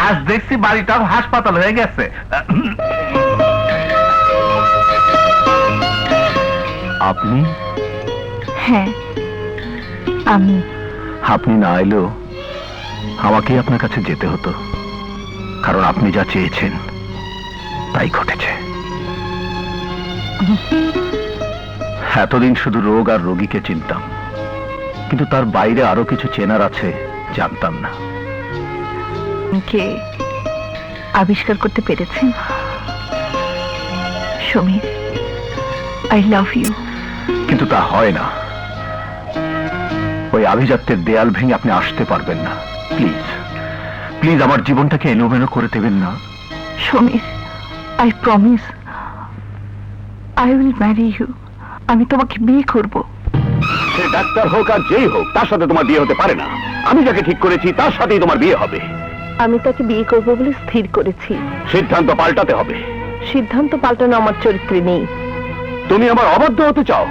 আজ দেখছি বাড়িটাও হাসপাতাল হয়ে গেছে। আপনি? হ্যাঁ আমি। আপনি না এলেও আমাকেই আপনার কাছে যেতে হতো, কারণ আপনি যা চেয়েছেন তাই ঘটেছে। এতদিন শুধু রোগ আর রোগীকে চিনতাম, কিন্তু তার বাইরে আরো কিছু চেনার আছে জানতাম না। কে আবিষ্কার করতে পেরেছেন? Samir, I love you. কিন্তু তা হয় না। ওই আভিজাত্যের দেয়াল ভেঙে আপনি আসতে পারবেন না। প্লিজ প্লিজ আমার জীবনটাকে এলোমেলো করে দেবেন না। Samir, I promise I will marry you. আমি তোমাকে বিয়ে করব। সে ডাক্তার হোক আর যেই হোক, তার সাথে তোমার বিয়ে হতে পারে না। আমি যাকে ঠিক করেছি তার সাথেই তোমার বিয়ে হবে। আমি তাকে বিয়ে করব বলে স্থির করেছি। সিদ্ধান্ত পাল্টাতে হবে। সিদ্ধান্ত পাল্টানো আমার চরিত্রে নেই। তুমি আমার অবাধ্য হতে চাও?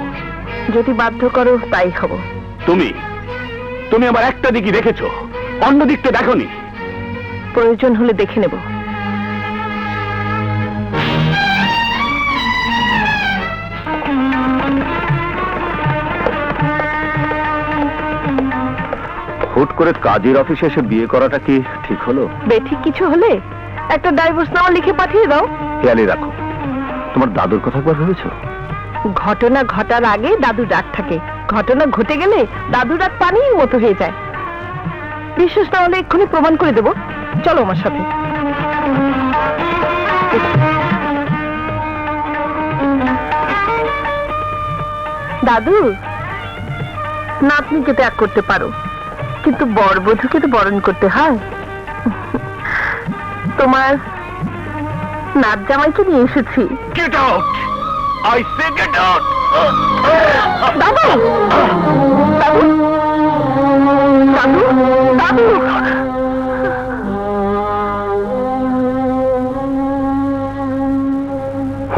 যদি বাধ্য করো তাই হব। তুমি তুমি আমার একটা দিকই দেখেছো, অন্য দিকটা দেখোনি। প্রয়োজন হলে দেখে নেব। হুট করে কাজের অফিসে এসে বিয়ে করাটা কি ঠিক হলো? বেঠিক কিছু হলে একটা ডাইভোর্স নামা লিখে পাঠিয়ে দাও। খেয়ালি রাখো। তোমার দাদুর কথা একবার ভেবেছো? ঘটনা ঘটার আগে দাদুর রাগ থাকে, ঘটনা ঘটে গেলে দাদুর রাগ পানির মতো হয়ে যায়। বিশ্বাস না হলে এক্ষুনি প্রমাণ করে দেব। চলো আমার সাথে। দাদু, নাতনিকে ত্যাগ করতে পারো, কিন্তু বরবধূকে তো বরণ করতে হয়। তোমার নাত জামাইকে নিয়ে এসেছি। Get out! I say get out! দাদু, দাদু, দাদু, দাদু।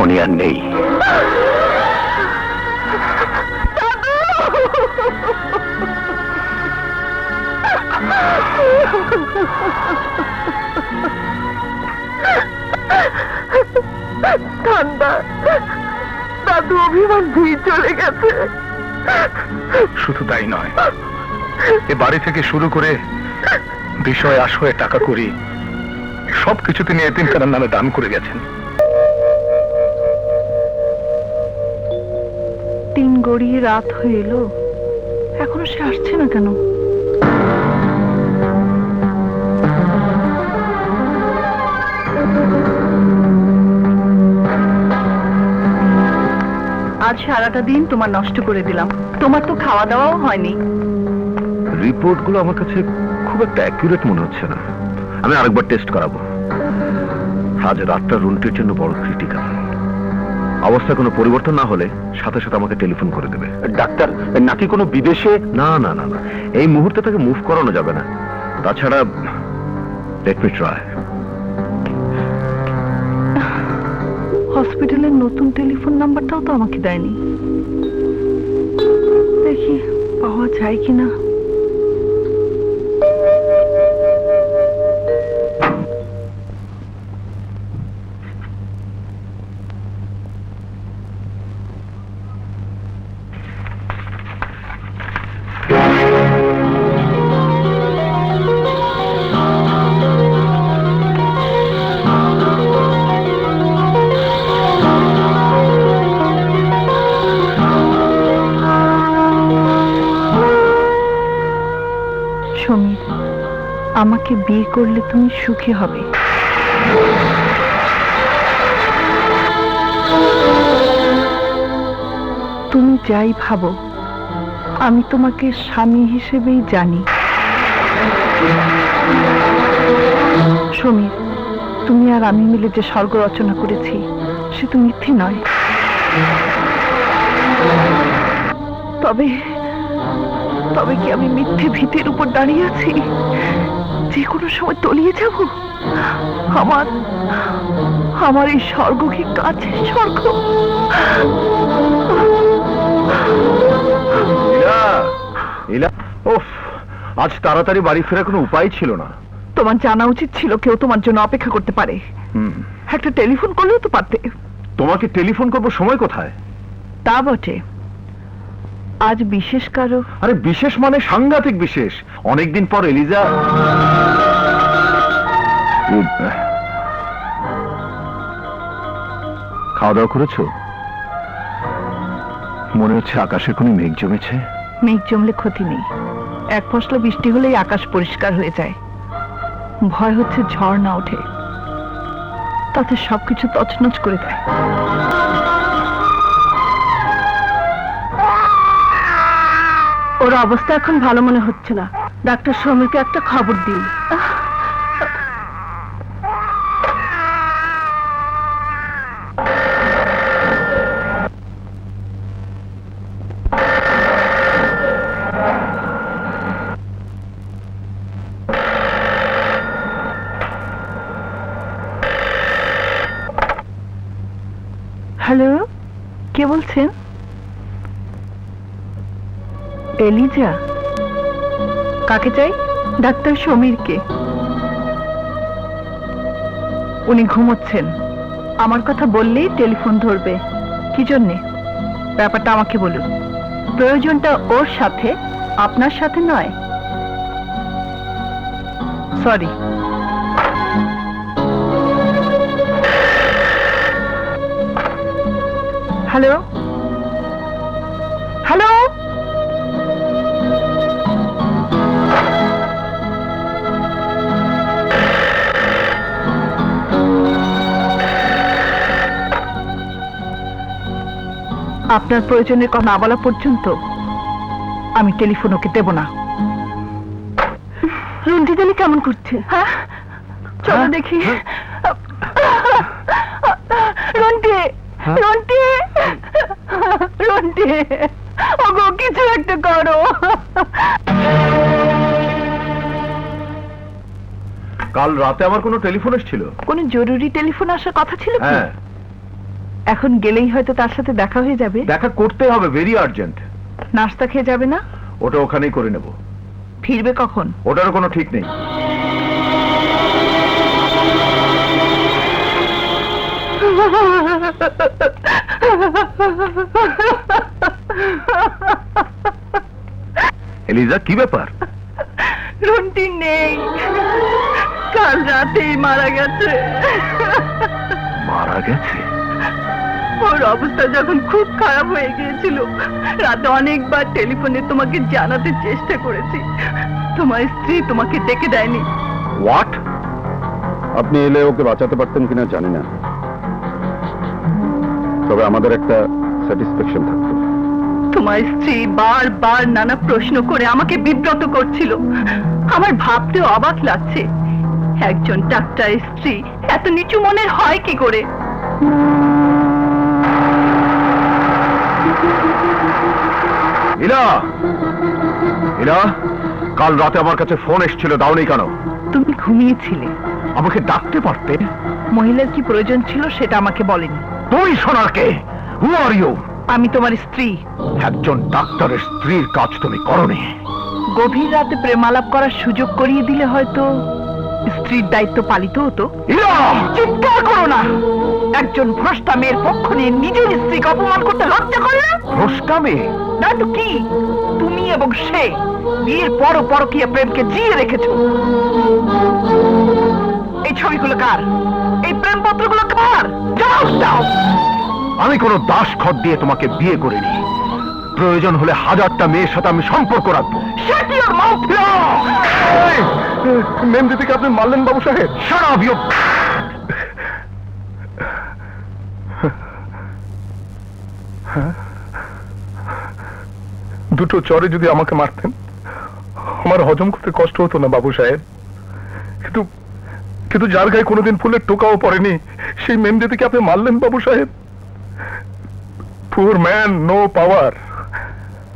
উনি আর নেই। ঠান্ডা, দাদু অভিমান দিয়ে চলে গেছে। শুধু তাই নয়, এ বাড়ি থেকে শুরু করে বিষয় আশয়ে টাকা করি সবকিছু তিনি এতিমখানার নামে দান করে গেছেন। 3 গড়িয়ে রাত হয়ে এলো, এখনো সে আসছে না কেন? আজ সারাটা দিন তোমার নষ্ট করে দিলাম। তোমার তো খাওয়া দাওয়াও হয়নি। রিপোর্টগুলো আমার কাছে খুব একটা অ্যাকুরেট মনে হচ্ছে না। আমি আরেকবার টেস্ট করাবো। আজ রাতটা রুনটির জন্য বড় ক্রিটিক্যাল। অবস্থা কোনো পরিবর্তন না হলে সাথে সাথে আমাকে টেলিফোন করে দেবে। ডাক্তার, নাকি কোনো বিদেশে? না না না না, এই মুহূর্তে তাকে মুভ করানো যাবে না। তাছাড়া লেট মি ট্রাই। হসপিটালের নতুন টেলিফোন নাম্বারটাও তো আমাকে দেয়নি। দেখি পাওয়া যায় কিনা। সমীর, আমাকে বিয়ে করলে তুমি সুখী হবে। তুমি যাই ভাবো, আমি তোমাকে স্বামী হিসেবেই জানি। সমীর, তুমি আর আমি মিলে যে স্বর্গ রচনা করেছি সে তো মিথ্যে নয়। তবে তবে কি আমি মিথ্যে ভীতির উপর দাঁড়িয়ে আছি? যে কোনো সময় তলিয়ে যাব। আমার আমার এই স্বর্গ কি কাছে স্বর্গ? ইলা, উফ, আজ তাড়াতাড়ি বাড়ি ফেরার কোনো উপায় ছিল না। তোমার জানা উচিত ছিল কেউ তোমার জন্য অপেক্ষা করতে পারে। একটা টেলিফোন করলেও তো পারতে। তোমাকে টেলিফোন করবো, সময় কোথায়? তা বটে, আজ বিশেষ কারো? আরে বিশেষ মানে সাংঘাতিক বিশেষ। অনেকদিন পর এলিজা। খাওয়া দাওয়া করেছো? মনে হচ্ছে আকাশে কোনো মেঘ জমেছে। মেঘ জমলে ক্ষতি নেই, এক ফসলা বৃষ্টি হলেই আকাশ পরিষ্কার হয়ে যায়। ভয় হচ্ছে ঝড় না ওঠে, তাতে সবকিছু তছনছ করে দেয়। ওর অবস্থা এখন ভালো মনে হচ্ছে না, ডাক্তার সমীরকে একটা খবর দিন। হ্যালো, কে বলছেন? এলিজা? কাকে চাই? ডাক্তার সমীরকে। উনি ঘুমোচ্ছেন, আমার কথা বললেই টেলিফোন ধরবে। কি জন্যে? ব্যাপারটা আমাকে বলুন। প্রয়োজনটা ওর সাথে, আপনার সাথে নয়। সরি। হ্যালো হ্যালো, আপনার প্রয়োজনের কথা না বলা পর্যন্ত আমি টেলিফোন ওকে দেব না। রুন্টি জানি কেমন করছে? হ্যাঁ, চলো দেখি। রুন্টি, রুন্টি, রুন্টি, ওগো কিছু একটা করো। কাল রাতে আমার কোনো টেলিফোন এসেছিল? কোনো জরুরি টেলিফোন আসার কথা ছিল কি? হ্যাঁ। এখন গেলেই হয়তো তার সাথে দেখা হয়ে যাবে। দেখা করতে হবে, ভেরি আর্জেন্ট। নাস্তা খেয়ে যাবে না? ওটা ওখানেই করে নেব। ফিরবে কখন? ওটারও কোনো ঠিক নেই। এলিজা, কি ব্যাপার? রুন্টি নেই, কাল রাতেই মারা গেছে। মারা গেছে? ওর অবস্থা যখন খুব খারাপ হয়ে গিয়েছিল, রাতে অনেকবার টেলিফোনে তোমাকে জানাতে চেষ্টা করেছি, তোমার স্ত্রী তোমাকে ডেকে দেয়নি। হোয়াট? আপনি এলে ওকে বাঁচাতে পারতেন কিনা জানি না, তবে আমাদের একটা স্যাটিসফ্যাকশন থাকতো। তোমার স্ত্রী বারবার নানা প্রশ্ন করে আমাকে বিব্রত করছিল। আমার ভাবতে অবাক লাগছে, একজন ডাক্তার স্ত্রী এত নিচু মনের হয় কি করে? ইলা, ইলা, কাল রাতে আমার কাছে ফোন এসেছিল, দাওনি কেন? তুমি ঘুমিয়েছিলে, আমাকে ডাকতে পারতে। মহিলার কি প্রয়োজন ছিল সেটা আমাকে বলেনি। তুই শোনার কে? হু আর ইউ? আমি তোমার স্ত্রী। একজন ডাক্তারের স্ত্রীর কাজ তুমি করনি। গভীর রাতে প্রেমালাপ করার সুযোগ করিয়ে দিলে হয়তো স্ত্রীর দায়িত্ব পালিত হতো। চিৎকার করো না! একজন ভ্রষ্টা মেয়ের পক্ষ নিয়ে নিজের স্ত্রীকে অপমান করতে লজ্জা করে না? ভ্রষ্টা মেয়ে না তো কি? তুমি এবং সে বিয়ের পরও পরকীয়া প্রেমকে জিয়ে রেখেছো। এই ছবিগুলো কার? এই প্রেমপত্রগুলো কার? যাও যাও। আমি কোনো দাস খত দিয়ে তোমাকে বিয়ে করিনি। প্রয়োজন হলে 1000টা মেয়ের সাথে আমি সম্পর্ক রাখবো। Shut your mouth! মেম দিদিকে আপনি মারলেন বাবু সাহেব? Shut up, you... দুটো চরে যদি আমাকে মারতেন আমার হজম করতে কষ্ট হতো না বাবু সাহেব, কিন্তু কিন্তু যার গায়ে কোনোদিন ফুলের টোকাও পড়েনি সেই মেম দিদিকে আপনি মারলেন বাবু সাহেব। পুর ম্যান, নো পাওয়ার।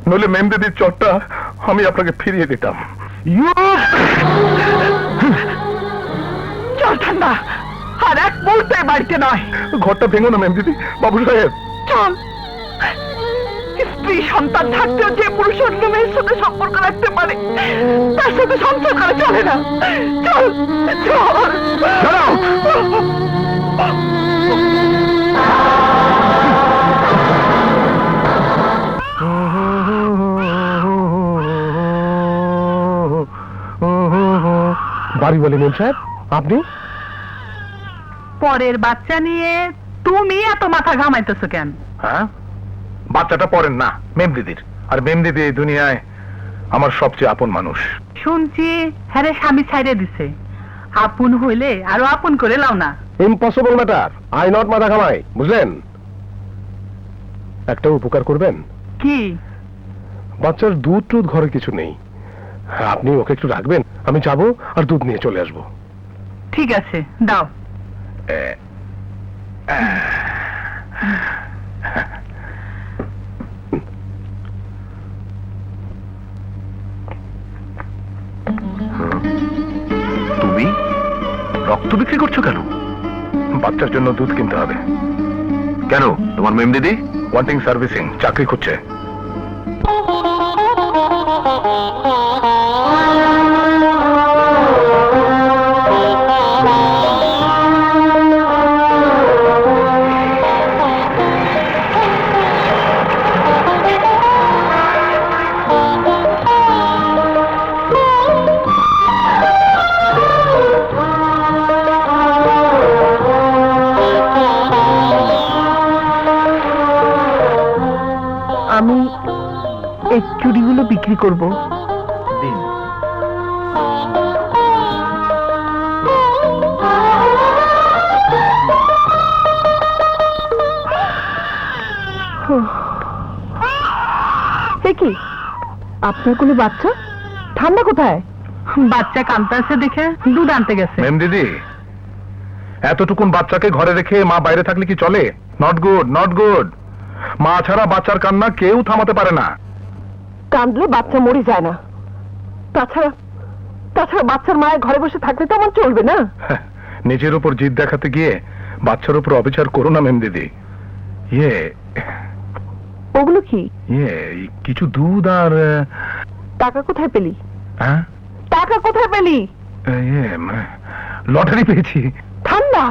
নইলে মেম দিদির চরটা আমি আপনাকে ফিরিয়ে দিতাম। চল ঠান্ডা, আর এক মুহূর্তে বাড়িতে নয়। ঘরটা ভেঙো না মেম দিদি। বাবু সাহেব চল। স্ত্রী সন্তান থাকতেও যে পুরুষ অন্য মেয়ের সাথে সম্পর্ক রাখতে পারে তার সাথে সংসার করা চলে না। চল বাড়ি বলে মেম সাহেব আপনি? পরের বাচ্চা নিয়ে তুমি এত মাথা ঘামাইতেছো কেন? হ্যাঁ, বাচ্চাটা পড়েন না মেম দিদির, আর মেম দিদি এই দুনিয়ায় আমার সবচেয়ে আপন মানুষ। শুনছি হ্যাঁ রে, স্বামী ছাইড়ে দিছে। আপন হইলে আরো আপন করে লাও না। ইম্পসিবল ম্যাটার, আই নট মাথা ঘামাই, বুঝলেন? একটা উপকার করবেন? কি? বাচ্চার দুধ টুধ ঘরে কিছু নেই, আপনি ওকে একটু রাখবেন, আমি যাবো আর দুধ নিয়ে চলে আসবো। ঠিক আছে, দাও। তুমি রক্ত বিক্রি করছো কেন? বাচ্চার জন্য দুধ কিনতে হবে। কেন? তোমার মেম দিদি ওয়ান্টিং সার্ভিসিং, চাকরি খুঁজছে। আমি এই চুড়িগুলো বিক্রি করব। দিন। সে কি, আপনার কোনো বাচ্চা? ঠান্ডা কোথায়? বাচ্চা কাঁদতেছে দেখে দুধ আনতে গেছে। মেম দিদি, এতটুকুন বাচ্চাকে ঘরে রেখে মা বাইরে থাকলে কি চলে? Not good, not good. মা ছাড়া বাচ্চার কান্না কেউ থামাতে পারে না। কাঁদলে বাচ্চা মরে যায় না। তাছাড়া তাছাড়া বাচ্চার মায়ের ঘরে বসে থাকলে তো আমার চলবে না। নিজের উপর জিদ দেখাতে গিয়ে বাচ্চার উপর অবিচার করো না মেম দিদি। ইয়ে ওগুলো কি? কিছু দুধ আর টাকা কোথায় পেলি? হ্যাঁ, টাকা কোথায় পেলি? লটারি পেয়েছি। ঠান্ডা?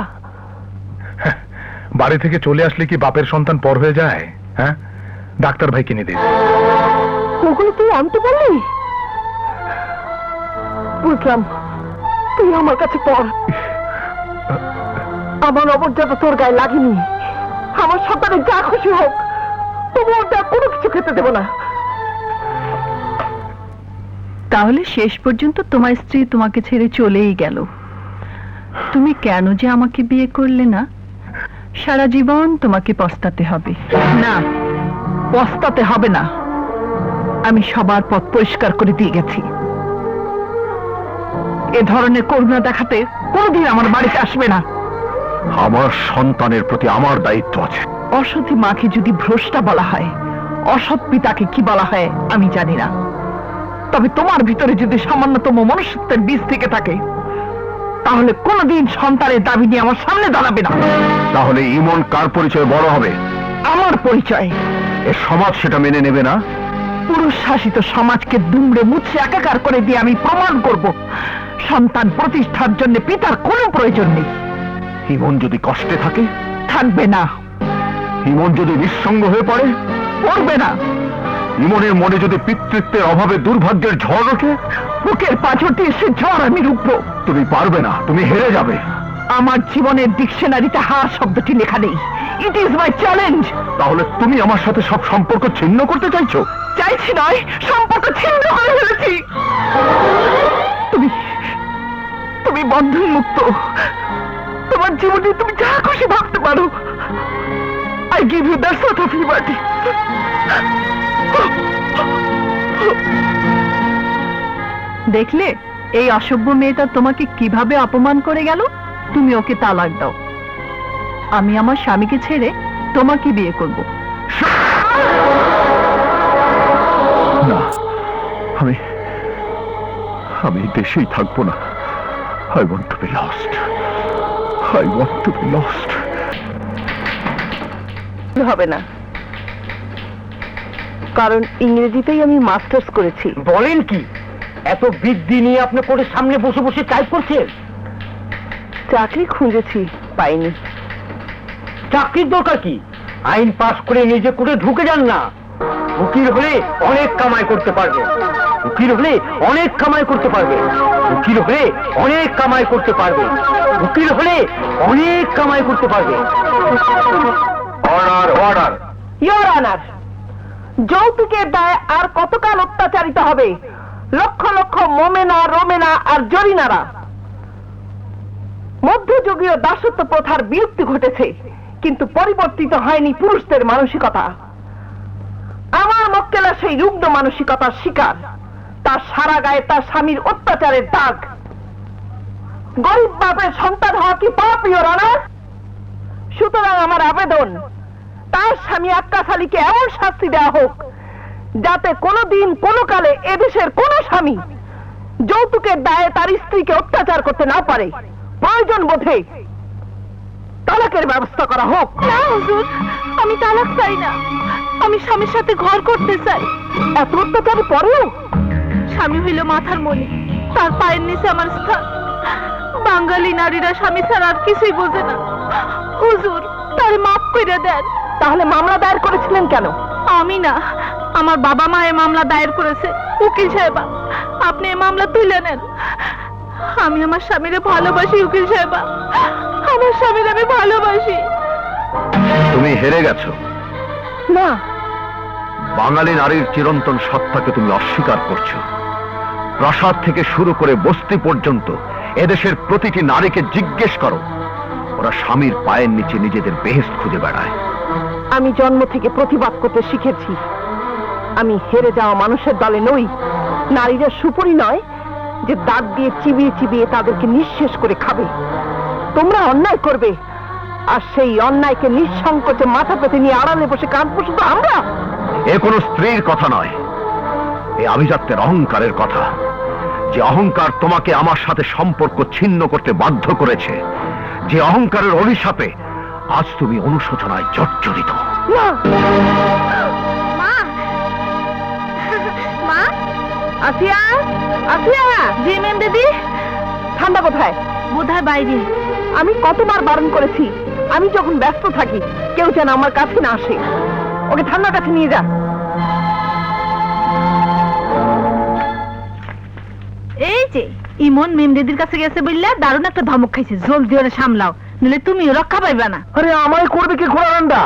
বাড়ি থেকে চলে আসলে কি বাপের সন্তান পর হয়ে যায়? হ্যাঁ, ডাক্তার ভাই কিনে দিন। ওগুলো তুই আনতে পারলি? বুঝলাম, তুই আমার কাছে পড়। আমার অমর্যাদা তোর গায়ে লাগেনি। আমার সন্তানের যা খুশি হোক, তবু ওটা কোনো কিছু খেতে দেব না। তাহলে শেষ পর্যন্ত তোমার স্ত্রী তোমাকে ছেড়ে চলেই গেল। তুমি কেন যে আমাকে বিয়ে করলে না? সারা জীবন তোমাকে পস্তাতে হবে। না, পস্তাতে হবে না। আমি সবার পথ পরিষ্কার করে দিয়ে গেছি। এ ধরনের করুণা দেখাতে কোনদিন আমার বাড়িতে আসবে না। আমার সন্তানের প্রতি আমার দায়িত্ব আছে। অসতী মাকে যদি ভ্রষ্টা বলা হয়, অসৎ পিতাকে কি বলা হয় আমি জানি না। তবে তোমার ভিতরে যদি সামান্যতম মনুষ্যত্বের বীজ থেকে থাকে, তাহলে কোনদিন সন্তানের দাবি নিয়ে আমার সামনে দাঁড়াবে না। তাহলে ইমন কার পরিচয় বড় হবে? আমার পরিচয়। এ সমাজ সেটা মেনে নেবে না। পুরুষ শাসিত সমাজকে দুমড়ে মুছে একাকার করে দিয়ে আমি প্রমাণ করব, সন্তান প্রতিষ্ঠার জন্য পিতার কোনো প্রয়োজন নেই। ইমন যদি কষ্টে থাকে? থাকবে না। ইমন যদি নিঃসঙ্গ হয়ে পড়ে? পড়বে না। ইমনের মনে যদি পিতৃত্বের অভাবে দুর্ভাগ্যের ঝড় ওঠে? বুকের পাঁচটি এসে ঝড় আমি রুখবো। তুমি পারবে না, তুমি হেরে যাবে। আমার জীবনের ডিকশনারিতে হার শব্দটি লেখা নেই। It is my challenge. তাহলে তুমি আমার সাথে সব সম্পর্ক ছিন্ন করতে চাইছো? চাইছি নয়, সম্পর্ক ছিন্ন করে ফেলেছি। তুমি তুমি বন্ধন মুক্ত। তোমার জীবনে তুমি যা খুশি ভাবতে পারো। I give you that sort of liberty. দেখলে এই অসভ্য মেয়েটা তোমাকে কিভাবে অপমান করে গেল? তুমি ওকে তালাক দাও। আমি আমার স্বামীকে ছেড়ে তোমাকে বিয়ে করব। না, আমি আমি দেশেই থাকবো না। I want to be lost. I want to be lost. হবে না। কারণ ইংরেজিতেই আমি মাস্টার্স করেছি। বলেন কি, এত বৃদ্ধি নিয়ে আপনি কোর্টের সামনে বসে বসে টাইপ করছেন? চাকরি খুঁজেছি, পাইনি। চাকরির দরকার কি? আইন পাস করে নিজে কোর্টে ঢুকে যান না। উকিল হলে অনেক কামাই করতে পারবে, উকিল হলে অনেক কামাই করতে পারবে, উকিল হলে অনেক কামাই করতে পারবে, উকিল হলে অনেক কামাই করতে পারবে। Order order. ইয়োর অনার, যৌতুকের দায়ে আর কতকাল অত্যাচারিত হবে লক্ষ লক্ষ মোমেনা, রোমেনা আর জরিনারা? মধ্যযুগীয় দাসত্ব প্রথার বিলুপ্তি ঘটেছে, কিন্তু পরিবর্তিত হয়নি পুরুষদের মানসিকতা। আমার মক্কেলা সেই রুগ্ন মানসিকতার শিকার। তার সারা গায়ে তার স্বামীর অত্যাচারের দাগ। গরিব বাপের সন্তান হওয়া কি পাপ, ইয়োর অনার? সুতরাং আমার আবেদন, তার স্বামী আক্কাস আলীকে এমন শাস্তি দেওয়া হোক যাতে কোনোদিন কোনো কালে এদেশের কোন স্বামী যৌতুকের দায়ে তার স্ত্রীকে অত্যাচার করতে না পারে। প্রয়োজন বোধে তালাকের ব্যবস্থা করা হোক। না হুজুর, আমি তালাক চাই না, আমি স্বামীর সাথে ঘর করতে চাই। এত অত্যাচারের পরেও? স্বামী হইল মাথার মণি, তার পায়ের নিচে আমার স্থান। বাঙালি নারীরা স্বামী ছাড়া আর কিছুই বোঝে না। হুজুর, তারে মাফ করে দেন। তাহলে মামলা দায়ের করেছিলেন কেন? আমি না, আমার বাবা মা এই মামলা দায়ের করেছে। উকিল সাহেবা, আপনি এই মামলা তুলে নেন। আমি আমার স্বামীরে ভালোবাসি উকিল সাহেবা, আমার স্বামীর আমি ভালোবাসি। তুমি হেরে গেছো। না, বাঙালি নারীর চিরন্তন সত্তাকে তুমি অস্বীকার করছো। প্রাসাদ থেকে শুরু করে বস্তি পর্যন্ত এদেশের প্রতিটি নারীকে জিজ্ঞেস করো, ওরা স্বামীর পায়ের নিচে নিজেদের বেহেশত খুঁজে বেড়ায়। আমি জন্ম থেকে প্রতিবাদ করতে শিখেছি। আমি হেরে যাওয়া মানুষের দলে নই। নারীরা সুপুরি নয় যে দাঁত দিয়ে চিবিয়ে চিবিয়ে তাদেরকে নিঃশেষ করে খাবে। তোমরা অন্যায় করবে, আর সেই অন্যায়কে নিঃসংকোচে মাথা পেতে নিয়ে আড়ালে বসে কাঁদবো শুধু আমরা। এ কোনো স্ত্রীর কথা নয়, এ আভিজাত্যের অহংকারের কথা। যে অহংকার তোমাকে আমার সাথে সম্পর্ক ছিন্ন করতে বাধ্য করেছে, যে অহংকারের অভিশাপে আজ তুমি অনুশোচনায় জর্জরিত। না, মা, মা, আসিয়া, আসিয়া। জি ম্যাম দিদি। ঠান্ডা কোথায়? বোধহয় বাইরে। আমি কতবার বারণ করেছি, আমি যখন ব্যস্ত থাকি কেউ যেন আমার কাছে না আসে। ওকে ঠান্ডার কাছে নিয়ে যা। এই যে ইমন মেম দিদির কাছে গেছে বললে দারুণ একটা ধমক খাইছে। জলদি ওরে সামলাও, নইলে তুমিও রক্ষা পাইবা না। আরে আমায় করবে কি ঘোড়া রান্ডা?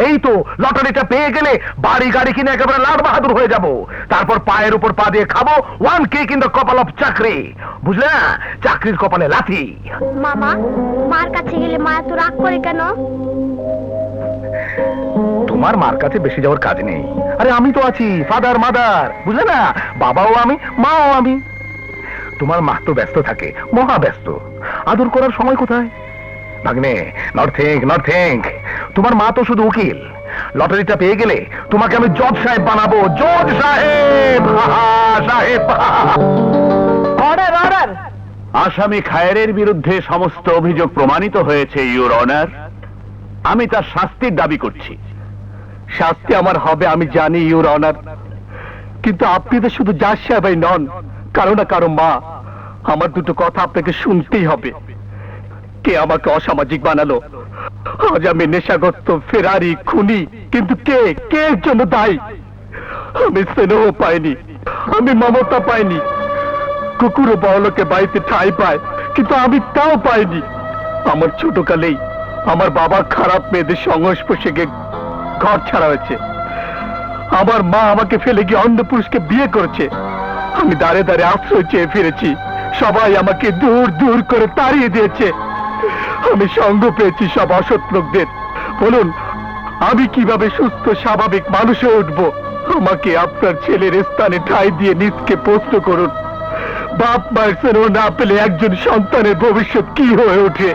এই তো লটারিটা পেয়ে গেলে বাড়ি গাড়ি কিনে একেবারে লাল বাহাদুর হয়ে যাব। তারপর পায়ের উপর পা দিয়ে খাবো ওয়ান কিক ইন দ্য কপাল অফ চাকরি। বুঝলে না? চাকরির কপালে লাথি। মামা, মার কাছে গেলে মা এত রাগ করে কেন? তোমার মার কাছে বেশি যাওয়ার কাজ নেই। আরে আমি তো আছি, ফাদার মাদার। বুঝলে না? বাবাও আমি, মাও আমি। তোমার মা তো ব্যস্ত থাকে, মহা ব্যস্ত। আদর করার সময় কোথায়? ভাগ্নে, নট থিঙ্ক। তোমার মা তো শুধু উকিল। লটারিটা পেয়ে গেলে তোমাকে আমি জজ সাহেব বানাবো। জজ সাহেব, সাহেব। Order, order. আসামি খায়েরের বিরুদ্ধে সমস্ত অভিযোগ প্রমাণিত হয়েছে, ইউর অনার। আমি তার শাস্তির দাবি করছি। শাস্তি আমার হবে আমি জানি, ইউর অনার। কিন্তু আপনি তো শুধু জাজ সাহেবই নন, কারো না কারো মা। আমার দুটো কথা আপনাকে শুনতেই হবে। কে আমাকে অসামাজিক বানালো? আজ আমি নেশাগ্রস্ত, ফেরারি, খুনি। কিন্তু কে এর জন্য দায়ী? আমি স্নেহ পাইনি, আমি মমতা পাইনি। কুকুরও বড়লোকে বাড়িতে ঠাঁই পায়, কিন্তু আমি তাও পাইনি। আমার ছোটকালেই আমার বাবা খারাপ মেয়েদের সংস্পর্শে গিয়ে ঘর ছাড়া হয়েছে। আমার মা আমাকে ফেলে গিয়ে অন্য পুরুষকে বিয়ে করেছে। আমি দাঁড়ে দাঁড়ে আশ্রয় চেয়ে ফিরেছি, সবাই আমাকে দূর দূর করে তাড়িয়ে দিয়েছে। আমি সঙ্গ পেয়েছি সব অসৎ লোকদের। বলুন, আমি কিভাবে সুস্থ স্বাভাবিক মানুষ হয়ে উঠবো? আমাকে আপনার ছেলের স্থানে ঠাঁই দিয়ে নিজকে প্রশ্ন করুন। বাপ মায়ের স্নেহ না পেলে একজন সন্তানের ভবিষ্যৎ কি হয়ে ওঠে?